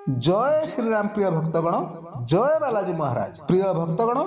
जय श्री राम प्रिय भक्तगण, जय बालाजी महाराज। प्रिय भक्तगण,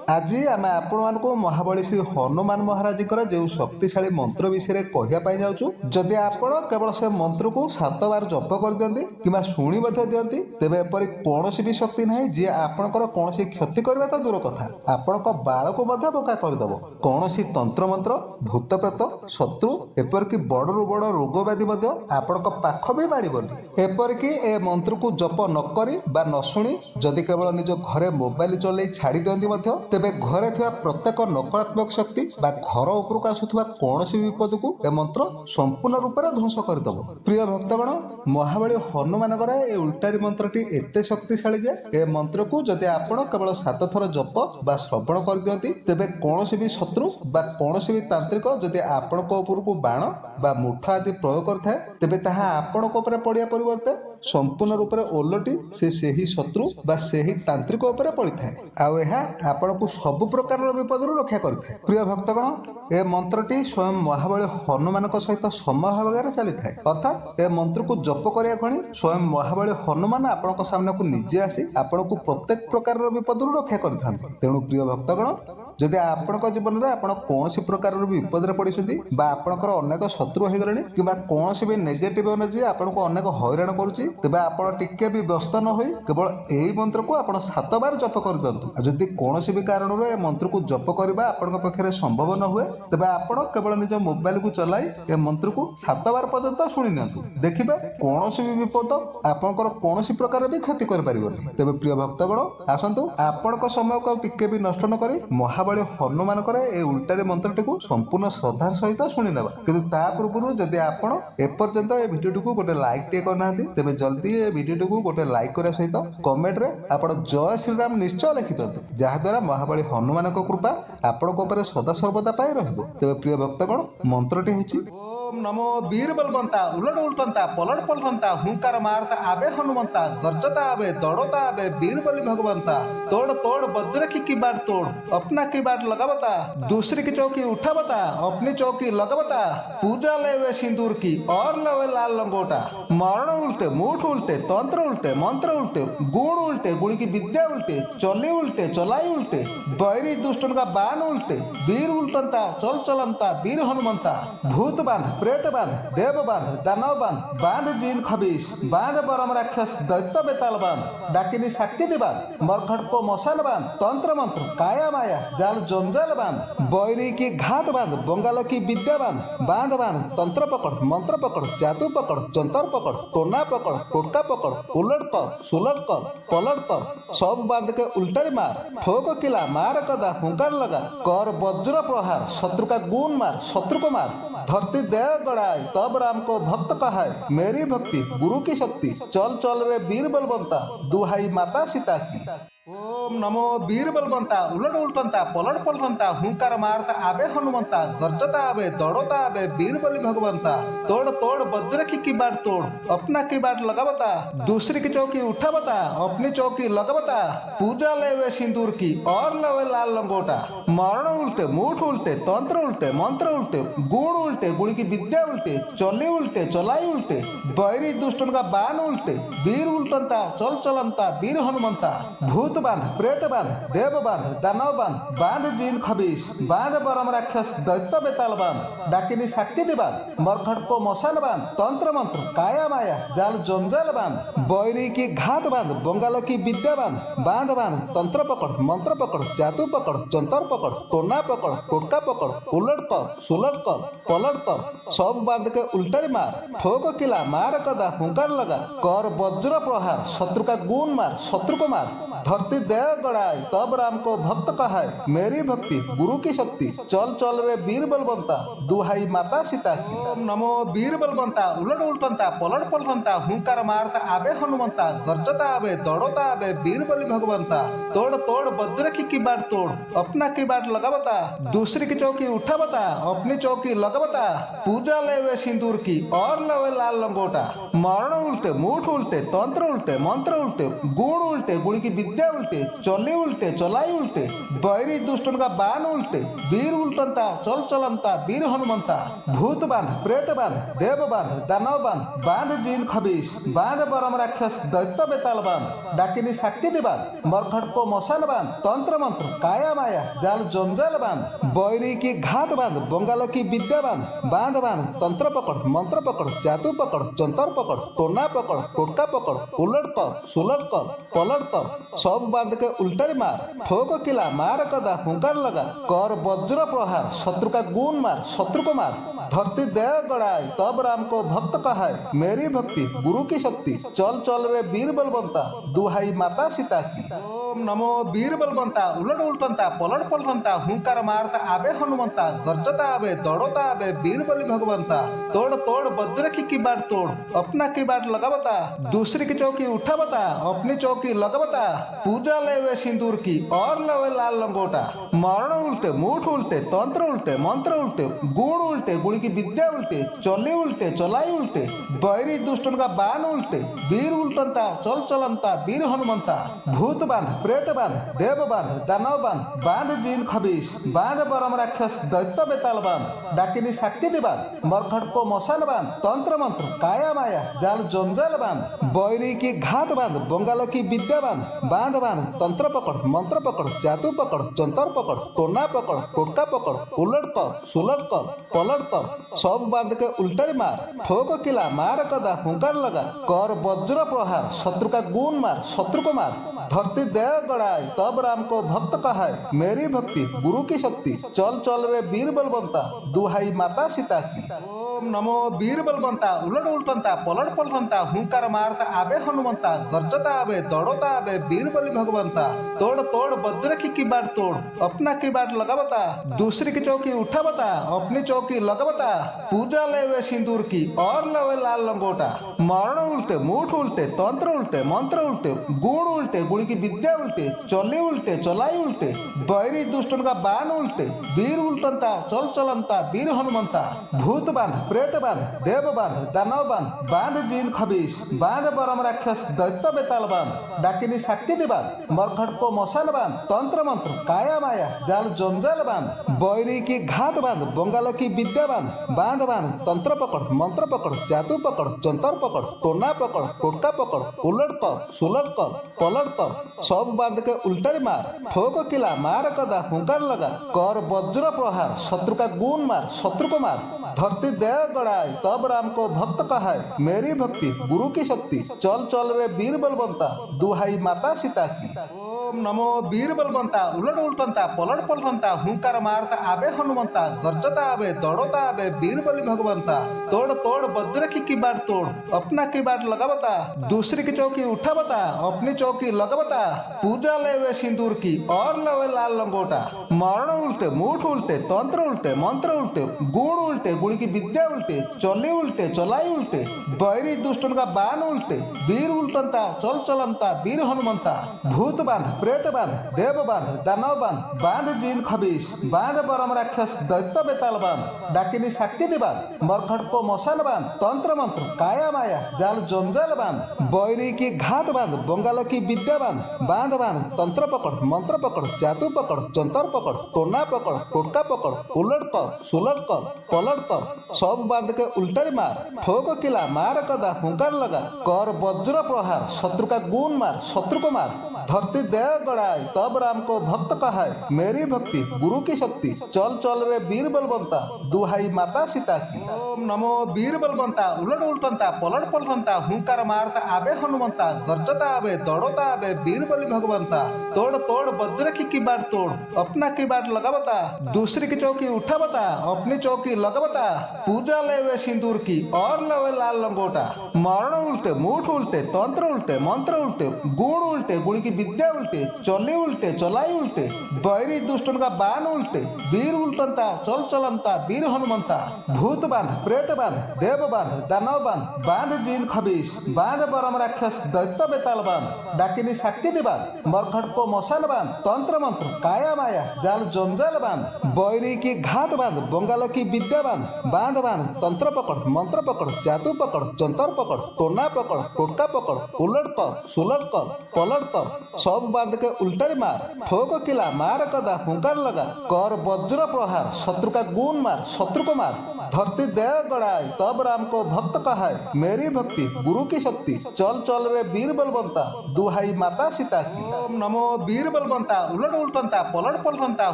आज आम आपण महाबली श्री हनुमान महाराज जो शक्तिशाली मंत्र विषय कहवाई जाऊँ। जदि आपण केवल से मंत्र को 7 बार जप कर दियंती कि शुणी दियंती तेबे एपरी कौन भी शक्ति ना जी आपणकर कौन क्षति करवा तो दूर कथा आपण बाल को बोका करदेव। कौन तंत्र मंत्र भूत प्रेत शत्रु एपरिक बड़ू बड़ रोग व्याधि आपण पाख भी माड़बनी। एपरिक ए मंत्र को जप नकरी बा न शुणी जदि केवल निज घरे मोबाइल चल छाड़ी दियंती तेबे घरे थिबा प्रत्येक नकारात्मक शक्ति बा घर उपरକୁ आसुथिबा कोनोसी विपद को ए मंत्र संपूर्ण रूप से ध्वंस करदेव। प्रिय भक्तगण, महाबली हनुमानकर ए उल्टारी मंत्रटी एते शक्तिशाली जे ए मंत्र को जदि आपण केवल 7 थर जप बा श्रवण कर दियंती तेबे कोनोसी भी शत्रु बा कोनोसी भी तांत्रिक जदि आपणक उपरକୁ बाण बा मुठ आदि प्रयोग करथाय तेबे ताहा आपणक उपरे पड़िया परिवर्ते संपूर्ण रूप से ओलटी से ही शत्रु बा सेही तांत्रिक उपरे पड़िथाय। आउ एहा आपणकु सब प्रकार विपद रक्षा करिथाय। प्रिय भक्तगण, ए मंत्रटी स्वयं महाबली हनुमान सहित समभागे चली थाए। अर्थात ए मंत्र को जप करिया खणी स्वयं महाबली हनुमान आपणक सामने को निजे आसी आपणकु प्रत्येक प्रकार विपद रक्षा करिथांते। तेणु प्रिय भक्तगण, जदि आपणक जीवन में आपण कौन प्रकार विपद पड़ते बा आपणकर अनेक शत्रु हो गले कि कौन भी नेगेटिव एनर्जी आपको अनेक हैरान करुच्ची तेज आप टिके भी व्यस्त न हो केवल यही मंत्र को आप 7 बार जप कर दिंतु। जदि कौन भी कारण मंत्र को जप करने आपण पाखे संभव न हुए तेज आप केवल निज मोबाइल को चलाई ए मंत्र को 7 बार पर्यंत शुणी नियंतु। देखिए कौन भी विपद आपंकर कौन प्रकार भी क्षति कर पारिबनी। तेबे प्रिय भक्तगण, आसतु आपण समय को टिके भी नष्ट न करी महाबली हनुमान ए उल्टारी मंत्रटी को संपूर्ण श्रद्धार सहित शुणी नेबा। किंतु ता पूर्व जदि आपण एपर्यंत ए वीडियो को गोटे लाइक टे करना तेबे जल्दी ए वीडियो को गोटे लाइक करने सहित कमेंट रे आपण जय श्री राम निश्चय लिखि दियंतु, जहा द्वारा महाबली हनुमान कृपा आपण ऊपर सदा सर्वदा पाई रहिबो। तेबे प्रिय भक्तगण, मंत्रटी होछि ओम नमो वीर बलवंता उलट उल्टंता पलट पलटंता हुंकार मारता आबे हनुमंता गर्जता आबे दौड़ता आबे वीर बलि भगवंता तोड़ तोड़ वज्र की बाट तोड़ अपना की बाट लगावता दूसरी की चौकी उठावता अपनी चौकी लगावता पूजा लेवे सिंदूर की और लेवे लाल लंगोटा मरण उल्टे मूठ उल्टे तंत्र उल्टे मंत्र उल्टे गुण की विद्या उल्टे चली उल्टे चलाई उल्टे बैरी दुष्टन का बाण उल्टे वीर उल्टंता चल चलंता वीर हनुमंता भूत बांध प्रेत बांध देव बांध दानव बांध बांध जीन खबीस बांध बरम राक्षस दैत्य बेताल बांध डाकिनी साकिनी बांध मरखट को मशान बांध तंत्र मंत्र काया माया जाल जंजाल बांध बैरी की घात बांध बंगाल की विद्या बांध बांध बांध तंत्र पकड़ मंत्र पकड़ जादू पकड़ जंतर पकड़ टोना पकड़ टोटका पकड़ उलट कर सुलट कर पलट कर सब बांध के उल्टारी मार ठोक किला मार कदा हुंकार लगा कर वज्र प्रहार शत्रु का गुण मार शत्रु को मार धरती दे गड़ाई तब राम को भक्त कहाय मेरी भक्ति गुरु की शक्ति चल चल रे वीर बलवंता दुहाई माता सीता की। ओम नमो वीर बलवंता उलट उल्टंता पलट पलटंता हुंकार मारता आबे हनुमंता गर्जता आबे दौड़ता आबे वीर बलि भगवंता तोड़ तोड़ वज्र की बाट तोड़ अपना की बाट लगावता दूसरी की चौकी उठावता अपनी चौकी लगावता पूजा लेवे सिंदूर की और लेवे लाल लंगोटा मरण उल्टे मूठ उल्टे तंत्र उल्टे मंत्र उल्टे गुण की विद्या उल्टे चली उल्टे चलाई उल्टे बैरी दुष्टन का बाण उल्टे वीर उल्टंता चल चलंता वीर हनुमंता भूत बांध प्रेत बांध देव बांध दानव बांध बांध जीन खबीस बांध बरम राक्षस दैत्य बेताल बांध डाकिनी साकिनी बांध मरखट को मशान बांध तंत्र मंत्र काया माया जाल जंजाल बांध बैरी की घात बांध बंगाल की विद्या बांध बांध बांध तंत्र पकड़ मंत्र पकड़ जादू पकड़ जंतर पकड़ टोना पकड़ टोटका पकड़ उलट कर सुलट कर पलट कर सब बांध के उल्टारी मार ठोक किला मार कदा हुंकार लगा कर वज्र प्रहार शत्रु का गुण मार शत्रु को मार धरती दे गड़ाई तब राम को भक्त कहाय मेरी भक्ति गुरु की शक्ति चल चल रे वीर बलवंता दुहाई माता सीता की। ओम नमो वीर बलवंता उलट उल्टंता पलट पलटंता हुंकार मारता आबे हनुमंता गर्जता आबे दौड़ता आबे वीर बलि भगवंता तोड़ तोड़ वज्र की बाट तोड़ अपना की बाट लगावता दूसरी की चौकी उठावता अपनी चौकी लगावता पूजा लेवे सिंदूर की और लेवे लाल लंगोटा मरण उल्टे मूठ उल्टे तंत्र उल्टे मंत्र उल्टे गुण की विद्या उल्टे चले उल्टे चलाई उल्टे बैरी दुष्टन का बाण उल्टे वीर उल्टंता चल चलंता वीर हनुमंता भूत बांध प्रेत बांध देव बांध दानव बांध बांध जीन खबीस बांध बरम राक्षस दैत्य बेताल बांध डाकिनी साक्की बांध मरखट को मशान बांध तंत्र मंत्र काया माया जाल जंजाल बांध बैरी की घात बांध बंगाल की विद्या बांध बांध बांध तंत्र पकड़ मंत्र पकड़ जादू पकड़ जंतर पकड़ टोना पकड़ टोटका पकड़ उलट कर सुलट कर पलट कर सब बांध के उल्टे मार ठोक किला मार कदा हुंकार लगा कर वज्र प्रहार शत्रु का गुण मार शत्रु को मार धरती दे गड़ाई तब राम को भक्त कहाय मेरी भक्ति गुरु की शक्ति चल चल रे वीर बलवंता दुहाई माता सीता की ओम नमो वीर बलवंता उलट उल्टंता पलट पलटंता हुंकार मारता आबे हनुमंता गर्जता आबे दौड़ता आबे वीर बलि भगवंता तोड़ तोड़ वज्र की बाट तोड़ अपना की बाट लगावता दूसरी की चौकी उठावता अपनी चौकी लगावता पूजा लेवे सिंदूर की और लवे लाल लंगोटा मरण उल्टे मुठ उल्टे तंत्र उल्टे मंत्र उल्टे गुण उल्टे गुण की विद्या उल्टे चले उल्टे चलाई उल्टे बैरी दुष्टन का बाण उल्टे वीर उल्टंता चल चलंता वीर हनुमंता भूत बांध प्रेत बांध देव बांध दानव बांध बांध जीन खबीस बांध बरम राक्षस दैत्य बेताल बांध डाकिनी साक्की बांध मरखट को मशान बांध तंत्र मंत्र काया माया जाल जंजाल बांध बैरी की घात बांध बंगाल की विद्या बांध बांध बांध तंत्र पकड़ मंत्र पकड़ जादू पकड़ जंतर पकड़ टोना पकड़ टोटका पकड़ उलट कर सुलट कर पलट कर सब बांध के उल्टे मार ठोक किला मार कदा हुंकार लगा कर वज्र प्रहार शत्रु का गुण मार शत्रु को मार धरती दे गड़ाई तब राम को भक्त कहाय मेरी भक्ति गुरु की शक्ति चल चल रे वीर बलवंता दुहाई माता सीता की ओम नमो वीर बलवंता उलट उल्टंता पलट पलटंता हुंकार मारता आबे हनुमंता गर्जता आबे दौड़ता आबे वीर बलि भगवंता तोड़ तोड़ वज्र की बाट तोड़ अपना की बाट लगावता दूसरी की चौकी उठावता अपनी चौकी लगावता पूजा लेवे सिंदूर की और लवे लाल लंगोटा मरण उल्टे मुठ उल्टे तंत्र उल्टे मंत्र उल्टे गुण उल्टे गुण की विद्या उल्टे चले उल्टे चलाई उल्टे बैरी दुष्टन का बाण उल्टे वीर उल्टंता चल चलंता वीर हनुमंता भूत बांध प्रेत बांध देव बांध दानव बांध बांध जीन खबीस बांध बरम राक्षस दैत्य बेताल बांध डाकिनी साक्की बांध मरखट को मशान बांध तंत्र मंत्र काया माया जाल जंजाल बांध बैरी की घात बांध बंगाल की विद्या बांध बांध बांध तंत्र पकड़ मंत्र पकड़ जादू पकड़ जंतर पकड़ टोना पकड़ टोटका पकड़ उलट कर सुलट कर पलट कर सब बांध के उल्टे मार ठोक किला मार कदा हुंकार लगा कर वज्र प्रहार शत्रु का गुण मार शत्रु को मार धरती दे गड़ाई तब राम को भक्त कहाय मेरी भक्ति गुरु की शक्ति चल चल रे वीर बलवंता दुहाई माता सीता की ओम नमो वीर बलवंता उलट उल्टंता पलट पलटंता हुंकार मारता आबे हनुमंता गर्जता आबे दौड़ता आबे वीर बलि भगवंता तोड़ तोड़ वज्र की बाट तोड़ अपना की बाट लगावता दूसरी की चौकी उठावता अपनी चौकी लगावता पूजा लेवे सिंदूर की और लवे लाल लंगोटा मरण उल्टे मुठ उल्टे तंत्र उल्टे मंत्र उल्टे गुण उल्टे गुण की विद्या उल्टे चले उल्टे चलाई उल्टे बैरी दुष्टन का बाण उल्टे वीर उल्टंता चल चलंता वीर हनुमंता भूत बांध प्रेत बांध देव बांध दानव बांध बांध जीन खबीस बांध बरम राक्षस दैत्य बेताल बांध डाकिनी साक्की बांध मरखट को मशान बांध तंत्र मंत्र काया माया जाल जंजाल बांध बैरी की घात बांध बंगाल की विद्या बांध बांध बांध तंत्र पकड़ मंत्र पकड़ जादू पकड़ जंतर पकड़ टोना पकड़ टोटका पकड़ उलट कर सुलट कर पलट कर सब बांध के उल्टे मार ठोक किला मार कदा हुंकार लगा कर वज्र प्रहार शत्रु का गुण मार शत्रु को मार धरती दे गड़ाई तब राम को भक्त कहाय मेरी भक्ति गुरु की शक्ति चल चल रे वीर बलवंता दुहाई माता सीता की ओम नमो वीर बलवंता उलट उल्टंता पलट पलटंता हुंकार मारता आबे हनुमंता गर्जता आबे दौड़ता आबे वीर बलि भगवंता तोड़ तोड़ वज्र की बाट तोड़ अपना की बाट लगावता दूसरी की चौकी उठावता अपनी चौकी लगावता पूजा लेवे सिंदूर की और लवे लाल लंगोटा मरण उल्टे मुठ उल्टे तंत्र उल्टे मंत्र उल्टे गुण की विद्या उल्टे चले उल्टे चलाई उल्टे बैरी दुष्टन का बाण उल्टे वीर उल्टंता चल चलंता वीर हनुमंता भूत बांध प्रेत बांध देव बांध दानव बांध बांध जीन खबीस बांध बरम राक्षस दैत्य बेताल बांध डाकिनी शाकिनी बांध मरखट को मशान बांध तंत्र मंत्र काया माया जाल जंजाल बांध बैरी की घात बांध बंगाल की विद्या बांध बांध बांध तंत्र पकड़ मंत्र पकड़ जादू पकड़ जंतर पकड़ टोना पकड़ टोटका पकड़ उलट कर सुलट कर पलट कर सब बांध के उल्टे मार ठोक किला मार कदा हुंकार लगा कर वज्र प्रहार शत्रु का गुण मार शत्रु को मार धरती दे गड़ाई तब राम को भक्त कहाय मेरी भक्ति गुरु की शक्ति चल चल रे वीर बलवंता दुहाई माता सीता की ओम नमो वीर बलवंता उलट उल्टंता पलट पलटंता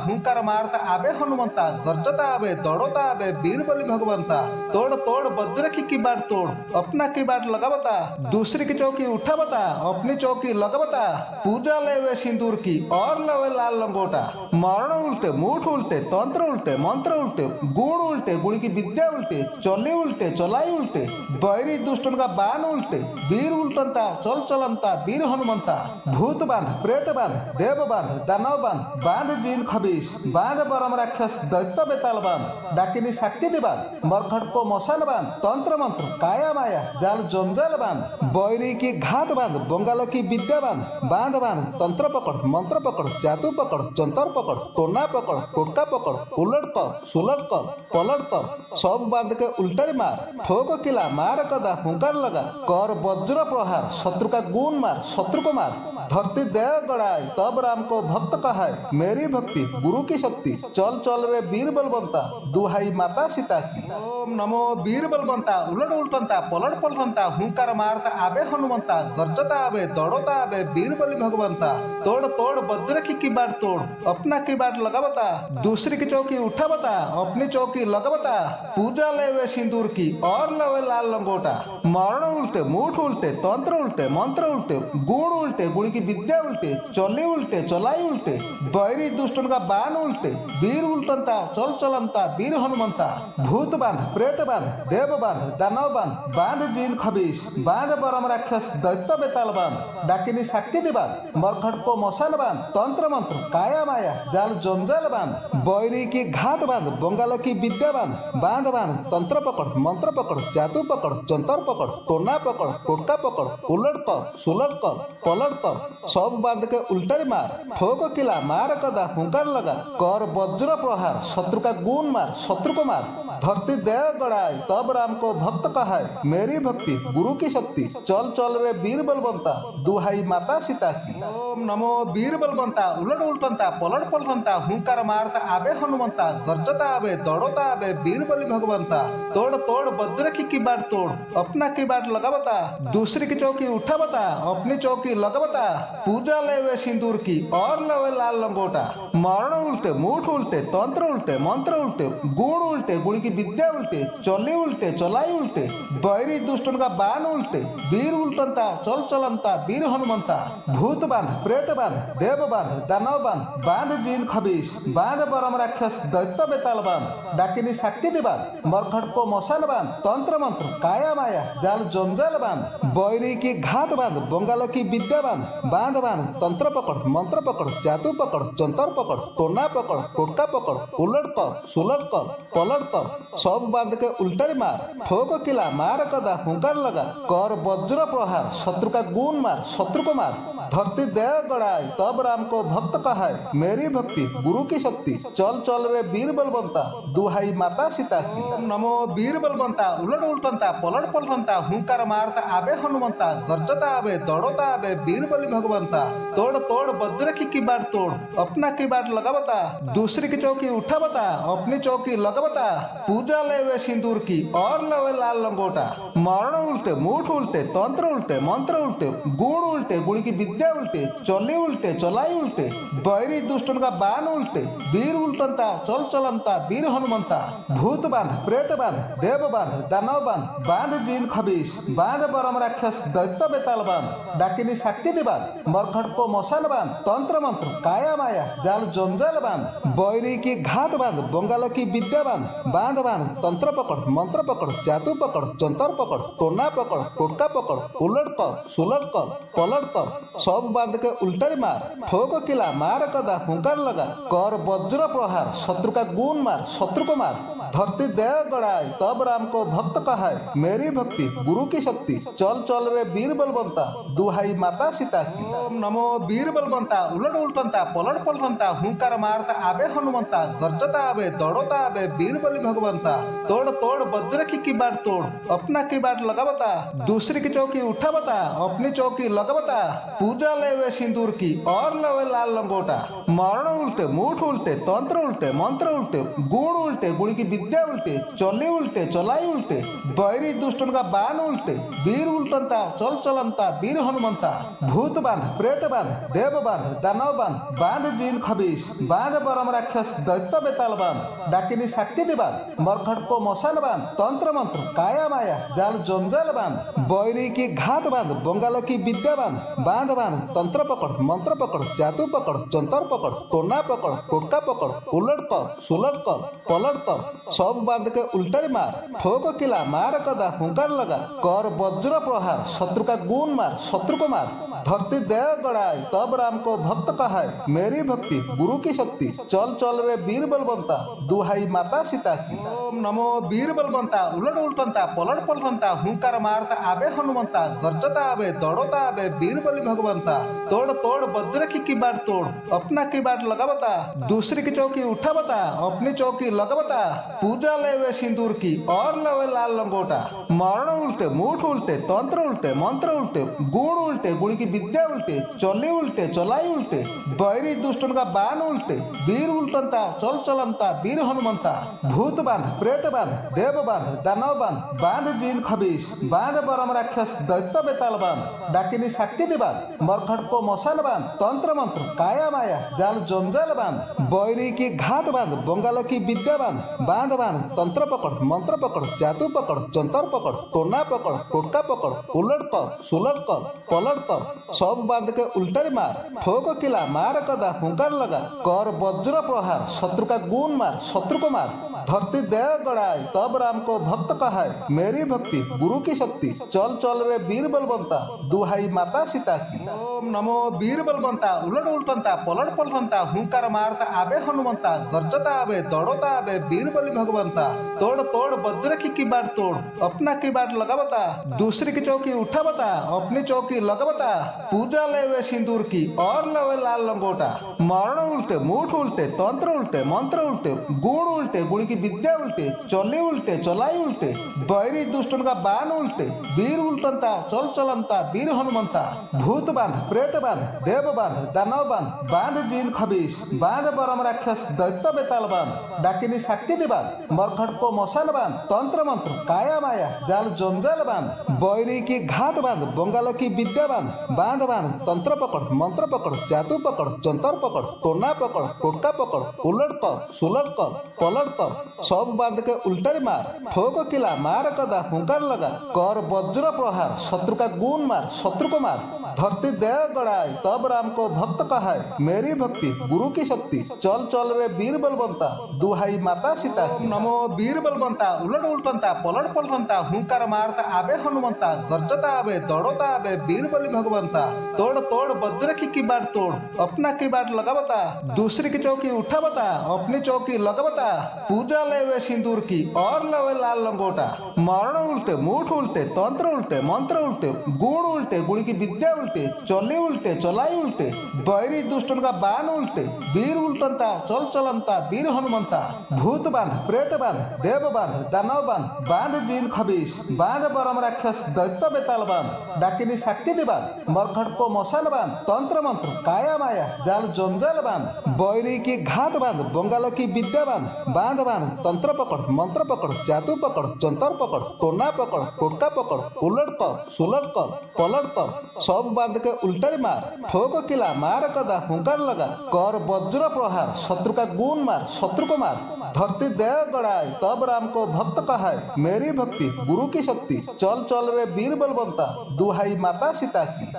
हुंकार मारता आबे हनुमंता गर्जता आबे दौड़ता आबे वीर बलि भगवंता तोड़ तोड़ वज्र की बाट तोड़ अपना की बाट लगावता दूसरी की चौकी उठावता अपनी चौकी लगावता पूजा लेवे सिंदूर की और लवे लाल लंगोटा मरण उल्टे मूठ उल्टे तंत्र उल्टे मंत्र उल्टे गुण की विद्या उल्टे चले उल्टे चलाई उल्टे बैरी दुष्टन का बाण उल्टे वीर उल्टंता चल चलंता वीर हनुमंता भूत बांध प्रेत बांध देव बांध दानव बांध बांध जीन खबीस बांध बरम राक्षस दैत्य बेताल बांध डाकिनी शाकिनी बांध मरखट को मशान बांध तंत्र मंत्र काया माया जाल जंजाल बांध बैरी की घात बांध बंगाल की विद्या बांध बांध बांध तंत्र पकड़ मंत्र पकड़ जादू पकड़ जंतर पकड़ टोना पकड़ टोटका पकड़ उलट कर सुलट कर पलट कर सब बांध के उल्टे मार ठोक किला मार कदा हुंकार लगा कर वज्र प्रहार शत्रु का गुण मार शत्रु को मार धरती दे गड़ाई तब राम को भक्त कहाय मेरी भक्ति गुरु की शक्ति चल चल रे वीर बलवंता दुहाई माता सीता की ओम नमो वीर बलवंता उलट उल्टंता पलट पलटंता हुंकार मारता आबे हनुमंता गर्जता आबे दौड़ता आबे वीर बलि भगवंता तोड़ तोड़ वज्र की बाट तोड़ अपना की बाट लगावता दूसरी की चौकी उठावता अपनी चौकी लगावता पूजा लेवे सिंदूर की और लवे लाल लंगोटा मरण उल्टे मूठ उल्टे तंत्र उल्टे मंत्र उल्टे गुण की विद्या उल्टे चले उल्टे चलाई उल्टे बैरी दुष्टन का बाण उल्टे वीर उल्टंता चल चलंता वीर हनुमंता भूत बांध प्रेत बांध देव बांध दानव बांध बांध जीन खबीस बांध बरम राक्षस दैत्य बेताल बांध डाकिनी शाकिनी बांध मरखट को मशान बांध तंत्र मंत्र काया माया जाल जंजाल बांध बैरी की घात बांध बंगाल की विद्या बांध बांध बांध तंत्र पकड़ मंत्र पकड़ जादू पकड़ जंतर पकड़ टोना पकड़ टोटका पकड़ उलट कर सुलट कर पलट कर सब बांध के उल्टे मार ठोक किला मार कदा हुंकार लगा कर वज्र प्रहार शत्रु का गुण मार शत्रु को मार धरती दे गड़ाई तब राम को भक्त कहाय मेरी भक्ति गुरु की शक्ति चल चल रे वीर बलवंता दुहाई माता सीता की ओम नमो वीर बलवंता उलट उल्टंता पलट पलटंता हुंकार मारता आबे हनुमंता गर्जता आबे दौड़ता आबे वीर बलि भगवंता तोड़ तोड़ वज्र की बाट तोड़ अपना की बाट लगावता दूसरी की चौकी उठावता अपनी चौकी लगावता पूजा लेवे सिंदूर की और लवे लाल लंगोटा मरण उल्टे मूठ उल्टे तंत्र उल्टे मंत्र उल्टे गुण की विद्या उल्टे चले उल्टे चलाई उल्टे बैरी दुष्टन का बाण उल्टे वीर उल्टंता चल चलंता वीर हनुमंता भूत बांध प्रेत बांध देव बांध दानव बांध बांध जीन खबीस बांध बरम राक्षस दैत्य बेताल बांध डाकिनी शाकिनी बांध मरखट को मशान बांध तंत्र मंत्र काया माया जाल जंजाल बांध बैरी की घात बांध बंगाल की विद्या बांध बांध बांध तंत्र पकड़ मंत्र पकड़ जादू पकड़ जंतर पकड़ टोना पकड़ टोटका पकड़ उलट कर सुलट कर पलट कर सब बांध के उल्टे मार ठोक किला मार कदा हुंकार लगा कर वज्र प्रहार शत्रु का गुण मार शत्रु को मार धरती दे गड़ाई तब राम को भक्त कहाय मेरी भक्ति गुरु की शक्ति चल चल रे वीर बलवंता दुहाई माता सीता की ओम नमो वीर बलवंता उलट उल्टंता पलट पलटंता हुंकार मारता आबे हनुमंता गर्जता आबे दौड़ता आबे वीर बलि भगवंता तोड़ तोड़ वज्र की बाट तोड़ अपना की बाट लगावता दूसरी की चौकी उठावता अपनी चौकी लगावता पूजा लेवे सिंदूर की और लवे लाल लंगोटा मरण उल्टे मूठ उल्टे तंत्र उल्टे मंत्र उल्टे गुण की विद्या उल्टे चले उल्टे चलाई उल्टे बैरी दुष्टन का बाण उल्टे वीर उल्टंता चल चलंता वीर हनुमंता भूत बांध प्रेत बांध देव बांध दानव बांध बांध जीन खबीस बांध बरम राक्षस दैत्य बेताल बांध डाकिनी शाकिनी बांध मरखट को मशान बांध तंत्र मंत्र काया माया जाल जंजाल बांध, बैरी की घात बांध, बंगाल की विद्या बांध, बांध बांध, तंत्र पकड़, मंत्र पकड़, जादू पकड़, जंतर पकड़, टोना पकड़, टोटका पकड़, उलट कर, सुलट कर, पलट कर, सब बांध के उल्टा मार, ठोक किला, मार कदा, हुंकार लगा, कर वज्र प्रहार, शत्रु का गुण मार, शत्रु को मार, धरती दे गड़ाई, तब राम को भक्त कहाय, मेरी भक्ति गुरु की शक्ति, चल चल रे वीर बलवंता, दुहाई माता सीता की। ओम नमो वीर बलवंता, उलट उलटंता, पलट पलटंता, हुंकार मारता आबे हनुमंता, गर्जता आबे, दौड़ता आबे, वीर बलि भगवंता, तोड़ तोड़ वज्र की बाट तोड़, अपना की बाट लगावता, दूसरी की चौकी उठावता, अपनी चौकी लगावता, पूजा लेवे सिंदूर की और लवे लाल लंगोटा, मरण उल्टे, मूठ उल्टे, तंत्र उल्टे, मंत्र उल्टे, गुण उल्टे, गुण की विद्या उल्टे, चले उल्टे, चलाई उल्टे, बैरी दुष्टन का बाण उल्टे, वीर उल्टंता, चल चलंता, वीर हनुमंता, भूत बांध, प्रेत बांध, देव बांध, दानव बांध, बांध जीन खबीस, बांध परम राक्षस दैत्य बेताल बांध, डाकिनी साकिनी बांध, मरखट को मशान बांध, तंत्र मंत्र, काया माया जाल जंजाल बांध, बैरी की घात बांध, बंगाल की विद्या बांध, बांध बांध, तंत्र पकड़, मंत्र पकड़, जादू पकड़, जंतर पकड़, टोना पकड़, टोटका पकड़, उलट कर, सुलट कर, पलट कर, सब बांध के उल्टा मार, ठोक किला, मार कदा, हुंकार लगा, कर वज्र प्रहार, शत्रु का गुण मार, शत्रु को मार, धरती दे गड़ाई, तब राम को भक्त कहाय, मेरी भक्ति गुरु की शक्ति, चल चल रे वीर बलवंता, दुहाई माता सीता की। ओम नमो वीर बलवंता, उलट उलटंता, पलट पलटंता, हुंकार मारता आबे हनुमंता, गर्जता आबे, दौड़ता आबे, वीर बलि भगवंता, तोड़ तोड़ वज्र की बाट तोड़, अपना की बाट लगावता, दूसरी की चौकी उठावता, अपनी चौकी लगावता, पूजा लेवे सिंदूर की और लवे लाल लंगोटा, मरण उल्टे, मूठ उल्टे, तंत्र उल्टे, मंत्र उल्टे, गुण उल्टे, गुण की विद्या उल्टे, चले उल्टे, चलाई उल्टे, बैरी दुष्टन का बाण उल्टे, वीर उल्टंता, चल चलंता, वीर हनुमंता, भूत बांध, प्रेत बांध, देव बांध, दानव बांध, बांध जीन खबीस, बांध परम राक्षस दैत्य बेताल बांध, डाकिनी साकिनी बांध, मरखट को मशान बांध, तंत्र मंत्र, काया माया जाल जंजाल बांध, बैरी की घात बांध, बंगाल की विद्या बांध, बांध बांध, तंत्र पकड़, मंत्र पकड़, जादू पकड़, जंतर पकड़, टोना पकड़, टोटका पकड़, उलट कर, सुलट कर, पलट कर, सब बांध के उल्टा मार, ठोक किला, मार कदा, हुंकार लगा, कर वज्र प्रहार, शत्रु का गुण मार, शत्रु को मार, धरती दे गड़ाई, तब राम को भक्त कहाय, मेरी भक्ति गुरु की शक्ति, चल चल रे वीर बलवंता, दुहाई माता सीता की। ओम नमो वीर बलवंता, उलट उलटंता, पलट पलटंता, हुंकार मारता आबे हनुमंता, गर्जता आबे, दौड़ता आबे, वीर बलि भगवंता, तोड़ तोड़ वज्र की बाट तोड़, अपना की बाट लगावता, दूसरी की चौकी उठावता, अपनी चौकी लगावता, पूजा लेवे सिंदूर की और लवे लाल लंगोटा, मरण उल्टे, मूठ उल्टे, तंत्र उल्टे, मंत्र उल्टे, गुण उल्टे, गुण की विद्या उल्टे, चले उल्टे, चलाई उल्टे, बैरी दुष्टन का बाण उल्टे, वीर उल्टंता, चल चलंता, वीर हनुमंता, भूत बांध, प्रेत बांध, देव बांध, दानव बांध, बांध जीन खबीस, बांध परम राक्षस दैत्य बेताल बांध, डाकिनी साकिनी बांध, मरखट को मशान बांध, तंत्र मंत्र, काया माया जाल जंजाल बांध, बैरी की घात बांध, बंगाल की विद्या बांध, बांध बांध, तंत्र पकड़, मंत्र पकड़, जादू पकड़, जंतर पकड़, टोना पकड़, टोटका पकड़, उलट कर, सुलट कर, पलट कर, सब बांध के उल्टा मार, ठोक किला, मार कदा, हुंकार लगा, कर वज्र प्रहार, शत्रु का गुण मार, शत्रु को मार, धरती दे गड़ाई, तब राम को भक्त कहाय, मेरी भक्ति गुरु की शक्ति, चल चल रे वीर बलवंता, दुहाई माता सीता की। नमो वीर बलवंता, उलट उलटंता, पलट पलटंता, हुंकार मारता आबे हनुमंता, गर्जता आबे, दौड़ता आबे, वीर बलि भगवंता, तोड़ तोड़ वज्र की बाट तोड़, अपना की बाट लगावता, दूसरी की चौकी उठावता, अपनी चौकी लगावता, पूजा लेवे सिंदूर की और लवे लाल लंगोटा, मरण उल्टे, मूठ उल्टे, तंत्र उल्टे, मंत्र उल्टे, गुण उल्टे, गुण की विद्या उल्टे, चले उल्टे, चलाई उल्टे, बैरी दुष्टन का बाण उल्टे, वीर उल्टंता, चल चलंता, वीर हनुमंता, भूत बांध, प्रेत बांध, देव बांध, दानव बांध, बांध जीन खबीस, बांध परम राक्षस दैत्य बेताल बांध, डाकिनी साकिनी बांध, मरखट को मशान बांध, तंत्र मंत्र, काया माया जाल जंजाल बांध, बैरी की घात बांध, बंगाल की विद्या बांध, बांध बांध, तंत्र पकड़, मंत्र पकड़, जादू पकड़, जंतर पकड़, टोना पकड़, टोटका पकड़, उलट कर, सुलट कर, पलट कर, सब बांध के उल्टा मार, ठोक किला, मार कदा, हुंकार लगा, कर वज्र प्रहार, शत्रु का गुण मार, शत्रु को मार, धरती दे गड़ाई, तब राम को भक्त कहाय, मेरी भक्ति गुरु की शक्ति, चल चल रे वीर बलवंता, दुहाई माता सीता की।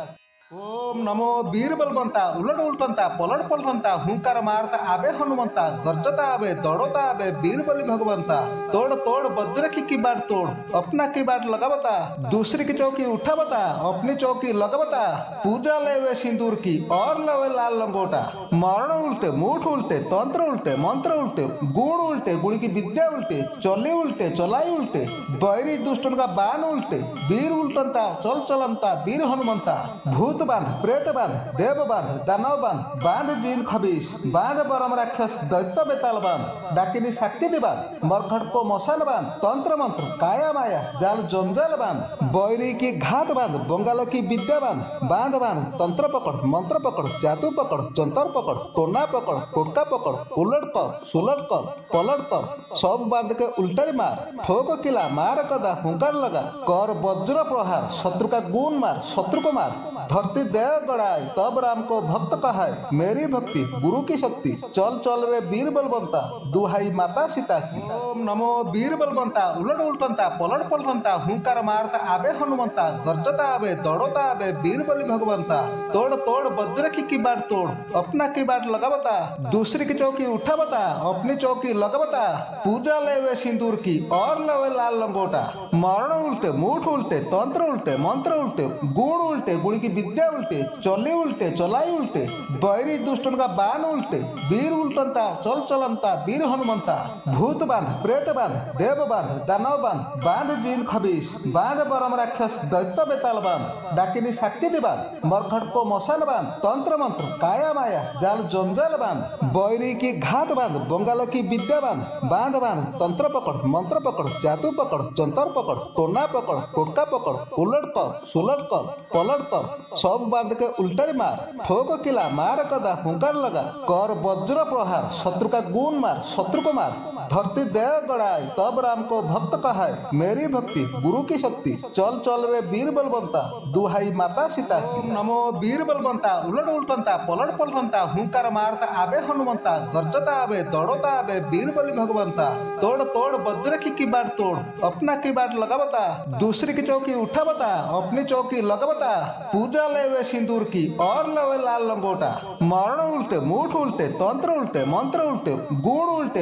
ओम नमो वीर बलवंता उलट उलटंता पलट पलटंता हुंकार मारता आबे हनुमंता गर्जता आबे दौड़ता आबे वीर बलि भगवंता तोड़ तोड़ वज्र की बाट तोड़ अपना की बाट लगावता दूसरी की चौकी उठावता अपनी चौकी लगावता पूजा लेवे सिंदूर की और लवे लाल लंगोटा मरण उल्टे मूठ उल्टे तंत्र उल्टे मंत्र उल्टे गुण की विद्या उल्टे चले उल्टे चलाई उल्टे बैरी दुष्टन का बाण उल्टे वीर उल्टंता चल चलंता वीर हनुमंता भूत बांध प्रेत बांध देव बांध दानव बांध बांध जीन खबीस बांध परम राक्षस दैत्य बेताल बांध डाकिनी साक्किनी बांध मरखट को मशान बांध तंत्र मंत्र काया माया जाल जंजाल बांध बैरी की घात बांध बंगाल की विद्या बांध बांध बांध तंत्र पकड़ मंत्र पकड़ जादू पकड़ जंतर पकड़ टोना पकड़ टोटका पकड़ उलट कर सुलट कर पलट कर सब बांध के उल्टरी मार ठोक किला मार कदा हुंकार लगा कर वज्र प्रहार शत्रु का गुण मार शत्रु को मार धरती दे गड़ाई तब राम को भक्त कहाय मेरी भक्ति गुरु की शक्ति चल चल रे वीर बलवंता दुहाई माता सीता की ओम नमो वीर बलवंता उलट उलटंता पलट पलटंता हुंकार मारता आबे हनुमंता गर्जता आबे दौड़ता आबे वीर बलि भगवंता तोड़ तोड़ वज्र की बाट तोड़ अपना की बाट लगावता दूसरी की चौकी उठावता अपनी चौकी लगावता पूजा लेवे सिंदूर की और लवे लाल लंगोटा मरण उल्टे मूठ उल्टे तंत्र उल्टे मंत्र उल्टे गुण की विद्या उल्टे चले उल्टे चलाई उल्टे बैरी दुष्टन का बाण उल्टे वीर उल्टंता चल चलंता वीर हनुमंता भूत बांध प्रेत बांध देव बांध दानव बांध बांध जीन खबीस बांध परम राक्षस दैत्य बेताल बांध डाकिनी साक्किनी बांध मरखट को मशान बांध तंत्र मंत्र काया माया जाल जंजाल बांध बैरी की घात बांध बंगाल की विद्या बांध बांध बांध तंत्र पकड़ मंत्र पकड़ जादू पकड़ जंतर पकड़ टोना पकड़ टोटका पकड़ उलट कर सुलट कर पलट कर सब बांध के उल्टरी मार ठोक किला मार कदा हुंकार लगा कर वज्र प्रहार शत्रु का गुण मार शत्रु को मार धरती दे गड़ाई तब राम को भक्त कहाय मेरी भक्ति गुरु की शक्ति चल चल रे वीर बलवंता दुहाई माता सीता की नमो वीर बलवंता उलट उलटंता पलट पलटंता हुंकार मारता आबे हनुमंता गर्जता आबे दौड़ता आबे वीर बलि भगवंता तोड़ तोड़ वज्र की बाट तोड़ अपना की बाट लगावता दूसरी की चौकी उठावता अपनी चौकी लगावता पूजा लेवे सिंदूर की और लवे लाल लंगोटा मरण उल्टे मूठ उल्टे तंत्र उल्टे मंत्र उल्टे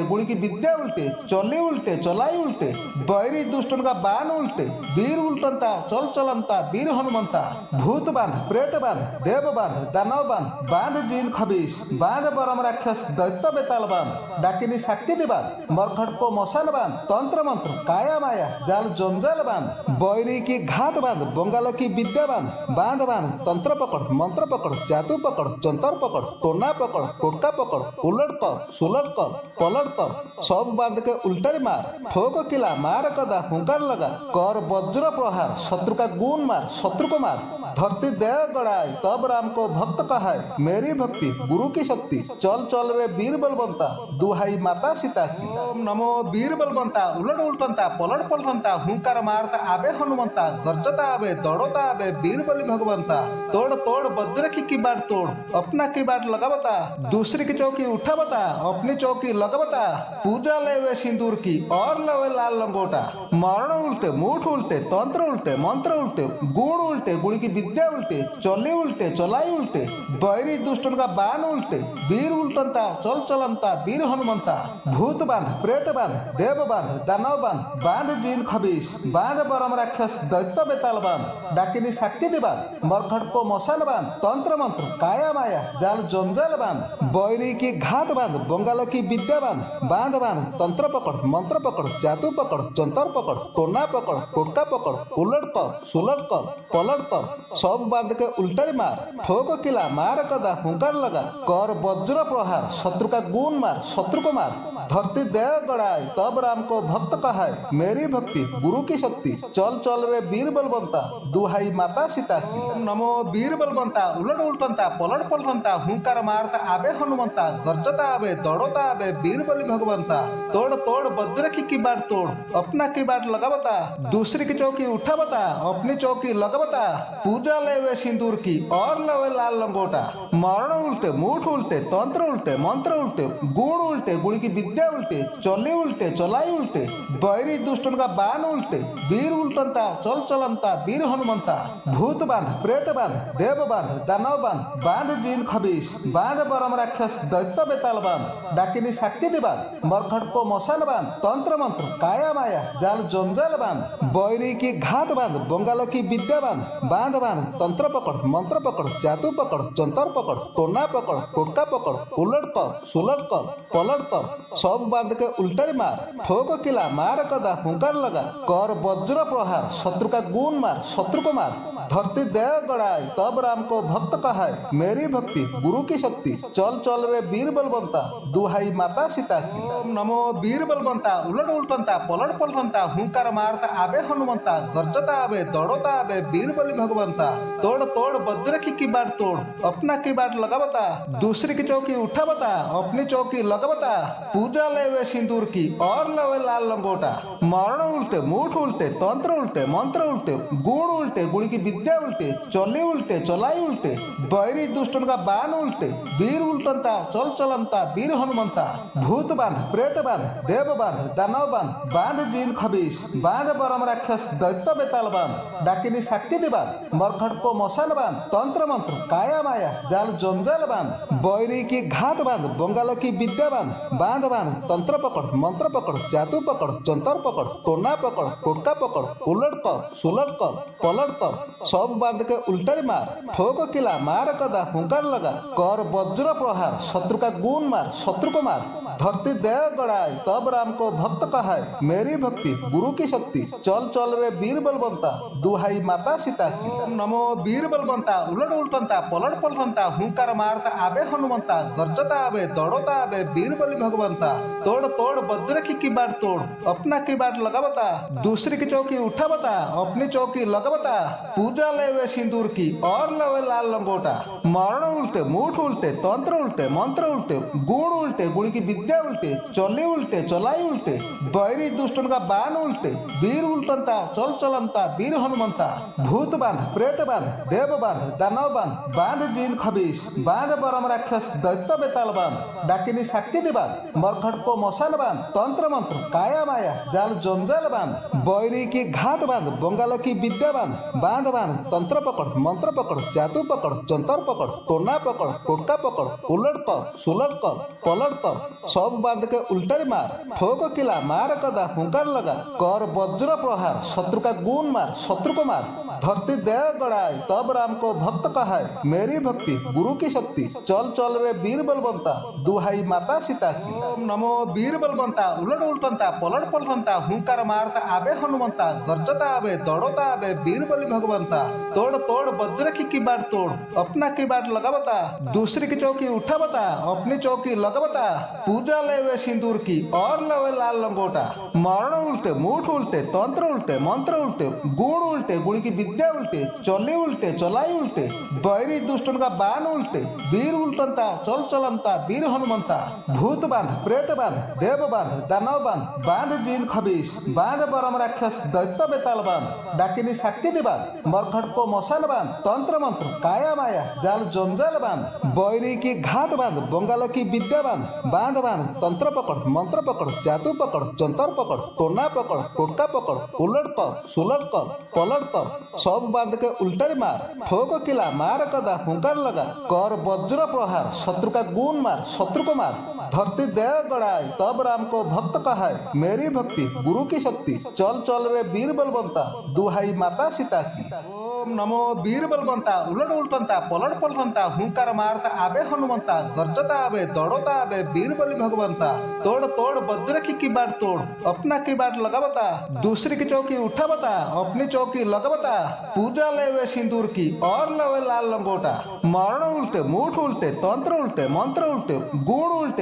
गुण की विद्या उल्टे चले उल्टे चलाई उल्टे बैरी दुष्टन का बाण उल्टे वीर उल्टंता चल चलंता वीर हनुमंता भूत बांध प्रेत बांध देव बांध दानव बांध बांध जीन खबीस बांध परम राक्षस दैत्य बेताल बांध डाकिनी साक्किनी बांध मरखट को मशान बांध तंत्र मंत्र काया माया जाल जंजाल बांध बैरी की घात बांध बंगाल की विद्या बांध बांध बांध तंत्र पकड़ मंत्र पकड़ जादू पकड़ जंतर पकड़ टोना पकड़ टोटका पकड़ उलट कर सुलट कर पलट कर सब बांध के उल्टरी मार ठोक किला मार कदा हुंकार लगा कर वज्र प्रहार शत्रु का गुण मार शत्रु को मार धरती दे गड़ाई तब राम को भक्त कहाय मेरी भक्ति गुरु की शक्ति चल चल रे वीर बलवंता दुहाई माता सीता की ओम नमो वीर बलवंता उलट उलटंता पलट पलटंता हुंकार मारता आबे हनुमंता गर्जता आबे दौड़ता आबे वीर बलि भगवंता तोड़ तोड़ वज्र की बाट तोड़ अपना की बाट लगावता दूसरी की चौकी उठावता अपनी चौकी लगावता पूजा लेवे सिंदूर की और लवे लाल लंगोटा मरण उल्टे मूठ उल्टे तंत्र उल्टे मंत्र उल्टे गुण की विद्या उल्टे चले उल्टे चलाई उल्टे बैरी दुष्टन का बाण उल्टे वीर उल्टंता चल चलंता वीर हनुमंता भूत बांध प्रेत बांध देव बांध दानव बांध बांध जीन खबीस बांध परम राक्षस दैत्य बेताल बांध डाकिनी साक्किनी बांध मरखट को मशान बांध तंत्र मंत्र काया माया जाल जंजाल बांध बैरी की घात बांध बंगाल की विद्या बांध बांध बांध तंत्र पकड़ मंत्र पकड़ जादू पकड़ जंतर पकड़ टोना पकड़ टोटका पकड़ उलट कर सुलट कर पलट कर सब बांध के उल्टरी मार ठोक किला मार कदा हुंकार लगा कर वज्र प्रहार शत्रु का गुण मार शत्रु को मार धरती दे गड़ाई तब राम को भक्त कहाय मेरी भक्ति गुरु की शक्ति चल चल रे वीर बलवंता दुहाई माता सीता की नमो वीर बलवंता उलट उलटंता पलट पलटंता हुंकार मारता आबे हनुमंता गर्जता आबे दौड़ता आबे वीर बलि भगवंता तोड़ तोड़ वज्र की बाट तोड़ अपना की बाट लगावता दूसरी की चौकी उठावता अपनी चौकी लगावता पूजा लेवे सिंदूर की और लवे लाल लंगोटा मरण उल्टे मूठ उल्टे तंत्र उल्टे मंत्र उल्टे गुण की विद्या उल्टे चले उल्टे चलाई उल्टे बैरी दुष्टन का बाण उल्टे वीर उल्टंता चल चलंता वीर हनुमंता भूत बांध प्रेत बांध देव बांध दानव बांध बांध जीन खबीस बांध बरम राक्षस दैत्य बेताल बांध डाकिनी शाकिनी बांध मरखट को मशाल बांध तंत्र मंत्र काया माया जाल जंजाल बांध बैरी की घात बांध बंगाल की विद्या बांध बांध बांध तंत्र पकड़ मंत्र पकड़ जादू पकड़ जंतर पकड़ टोना पकड़ टोटका पकड़ उलट कर सुलट कर पलट कर सब बांध के उल्टे मार ठोक किला मार कदा हुंकार लगा कर वज्र प्रहार शत्रु का गुण मार शत्रु को मार धरती दे गड़ाई तब राम को भक्त कहाय मेरी भक्ति गुरु की शक्ति चल चल रे वीर बलवंता दुहाई माता सीता की ओम नमो वीर बलवंता उलट उल्टंता पलट पलटंता हुंकार मारता आबे हनुमंता गर्जता आबे दौड़ता आबे वीर बलि भगवंता तोड़ तोड़ वज्र की बाट तोड़ अपना की बाट लगावता दूसरी की चौकी उठावता अपनी चौकी लगावता पूजा लेवे सिंदूर की और लवे लाल लंगोटा मरण उल्टे मूठ उल्टे तंत्र उल्टे मंत्र उल्टे गुण की विद्या उल्टे चले उल्टे चलाई उल्टे बैरी दुष्टन का बाण उल्टे वीर उल्टंता चल चलंता वीर हनुमंता भूत बांध प्रेत बांध देव बांध दानव बांध बांध जीन खबीस बांध बरम राक्षस दैत्य बेताल बांध डाकिनी शाकिनी बांध मरखट को मशाल बांध तंत्र मंत्र काया माया जाल जंजाल बांध बैरी की घात बांध बंगाल की विद्या बांध बांध बांध तंत्र पकड़ मंत्र पकड़ जादू पकड़ जंतर पकड़ टोना पकड़ टोटका पकड़ उलट कर सुलट कर पलट कर सब बांध के उल्टे मार ठोक किला मार कदा हुंकार लगा कर वज्र प्रहार शत्रु का गुण मार शत्रु को मार धरती दे गड़ाई तब राम को भक्त कहाय मेरी भक्ति गुरु की शक्ति चल चल रे वीर बलवंता दुहाई माता सीता की ओम नमो वीर बलवंता उलट उल्टंता पलट पलटंता हुंकार मारता आबे हनुमंता गर्जता आबे दौड़ता आबे वीर बलि भगवंता तोड़ तोड़ वज्र की बाट तोड़ अपना की बाट लगावता दूसरी की चौकी उठावता अपनी चौकी लगावता पूजा लेवे सिंदूर की और लवे लाल लंगोटा मरण उल्टे मूठ उल्टे तंत्र उल्टे मंत्र उल्टे गुण की विद्या उल्टे चले उल्टे चलाई उल्टे बैरी दुष्टन का बाण उल्टे वीर उल्टंता चल चलंता वीर हनुमंता भूत बांध प्रेत बांध देव बांध दानव बांध बांध जीन खबीस बांध बरम राक्षस दैत्य बेताल बांध डाकिनी शाकिनी बांध मरखट को मशाल बांध तंत्र मंत्र काया माया जाल जंजाल बांध बैरी की घात बांध बंगाल की विद्या बांध बांध बांध तंत्र पकड़ मंत्र पकड़ जादू पकड़ जंतर पकड़ टोना पकड़ टोटका पकड़ उलट कर सुलट कर पलट कर सब बांध के उल्टे मार ठोक किला मार कदा हुंकार लगा कर वज्र प्रहार शत्रु का गुण मार शत्रु को मार धरती दे गड़ाई तब राम को भक्त कहाय मेरी भक्ति गुरु की शक्ति चल चल रे वीर बलवंता दुहाई माता सीता की ओम नमो वीर बलवंता उलट उल्टंता पलट पलटंता हुंकार मारता आबे हनुमंता गर्जता आबे दौड़ता आबे वीर बलि भगवंता तोड़ तोड़ वज्र की बाट तोड़ अपना की बाट लगावता दूसरी की चौकी उठावता अपनी चौकी लगावता पूजा लेवे सिंदूर की और लवे लाल लंगोटा मरण उल्टे मूठ उल्टे तंत्र उल्टे मंत्र उल्टे गुण की विद्या उल्टे चले उल्टे चलाई उल्टे बैरी दुष्टन का बाण उल्टे वीर उल्टंता चल चलंता वीर हनुमंता भूत बांध प्रेत बांध देव बांध दानव बांध बांध जीन खबीस बांध बरम राक्षस दैत्य बेताल बांध डाकिनी शाकिनी बांध मरखट को मशाल बांध तंत्र मंत्र काया माया जाल जंजाल बांध बैरी की घात बांध बंगाल की विद्या बांध बांध बांध तंत्र पकड़ मंत्र पकड़ जादू पकड़ जंतर पकड़ टोना पकड़ टोटका पकड़ उलट कर सुलट कर पलट कर सब बांध के उल्टे मार ठोक किला मार कदा हुंकार लगा कर वज्र प्रहार शत्रु का गुण मार शत्रु को मार धरती दे गड़ाई तब राम को भक्त कहाय मेरी भक्ति गुरु की शक्ति चल चल रे वीर बलवंता दुहाई माता सीता की ओम नमो वीर बलवंता उलट उल्टंता पलट पलटंता हुंकार मारता आबे हनुमंता गर्जता आबे दौड़ता आबे वीर बलि भगवंता तोड़ तोड़ वज्र की बाट तोड़ अपना की बाट लगावता दूसरी की चौकी उठावता अपनी चौकी लगावता पूजा लेवे सिंदूर की और लवे लाल लंगोटा मरण उल्टे मूठ उल्टे तंत्र उल्टे मंत्र उल्टे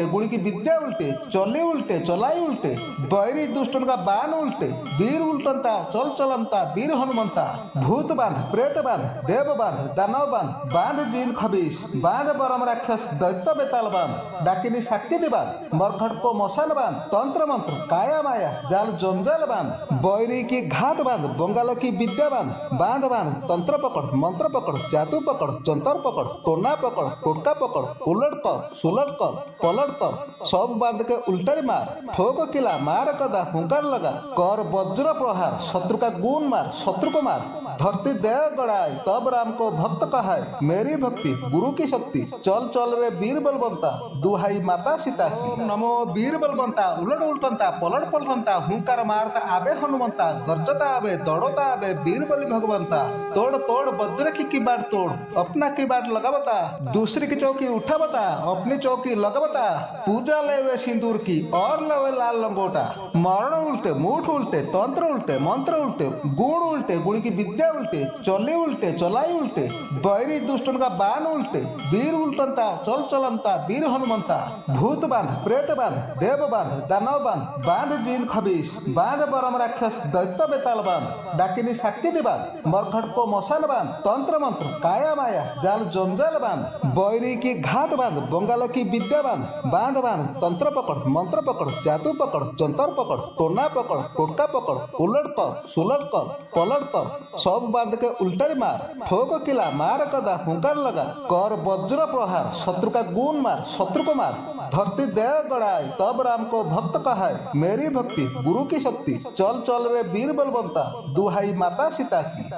गुण की विद्या उल्टे चले उल्टे चलाई उल्टे बैरी दुष्टन का बाण उल्टे वीर उल्टंता चल चलंता वीर हनुमंता भूत बांध प्रेत बांध देव बांध दानव बांध बांध जीन खबीस बांध बरम राक्षस दैत्य बेताल बांध डाकिनी शाकिनी बांध मरखट को मशान बांध तंत्र मंत्र काया माया जाल जंजाल बांध बैरी की घात बांध बंगाल की विद्या बांध बांध बांध तंत्र पकड़ मंत्र पकड़ जादू पकड़ जंतर पकड़ टोना पकड़ टोटका पकड़ उलट कर सुलट कर पलट कर सब बांध के उल्टे मार ठोक किला मार कदा हुंकार लगा कर वज्र प्रहार शत्रु का गुण मार शत्रु को मार धरती दे गड़ाए तब राम को भक्त कहाय मेरी भक्ति गुरु की शक्ति चल चल रे वीर बलवंता दुहाई माता सीता की नमो वीर बलवंता उलट उल्टंता पलट पलटंता हुंकार मारता आबे हनुमंता गर्जता आबे दौड़ता आबे वीर बलि भगवंता तोड़ तोड़ वज्र की बाट तोड़ अपना की बाट लगावता दूसरी की चौकी उठावता अपनी चौकी लगावता पूजा लेवे सिंदूर की और लवे लाल लंगोटा मरण उल्टे मुठ उल्टे तंत्र उल्टे मंत्र उल्टे गुण की विद्या उल्टे चले उल्टे चलाई उल्टे बैरी दुष्टन का बाण उल्टे वीर उल्टंता चल चलंता वीर हनुमंता भूत बांध प्रेत बांध देव बांध दानव बांध बांध जीन खबीस बांध बरम राक्षस दैत्य बेताल बांध डाकिनी शाकिनी बांध मरखट को मशान बांध तंत्र मंत्र काया माया जाल जंजाल बांध बैरी की घात बांध बंगाल की विद्या बांध बांध बांध तंत्र पकड़ मंत्र पकड़ जादू पकड़ जंतर पकड़ टोना पकड़ टोटका पकड़ उलट कर सुलट कर पलट कर सब बांध के उल्टे मार ठोक किला मार कदा हुंकार लगा कर वज्र प्रहार शत्रु का गुण मार शत्रु को मार धरती दे गड़ाए तब राम को भक्त कहाय मेरी भक्ति गुरु की शक्ति चल चल रे वीर बलवंता दुहाई माता सीता की।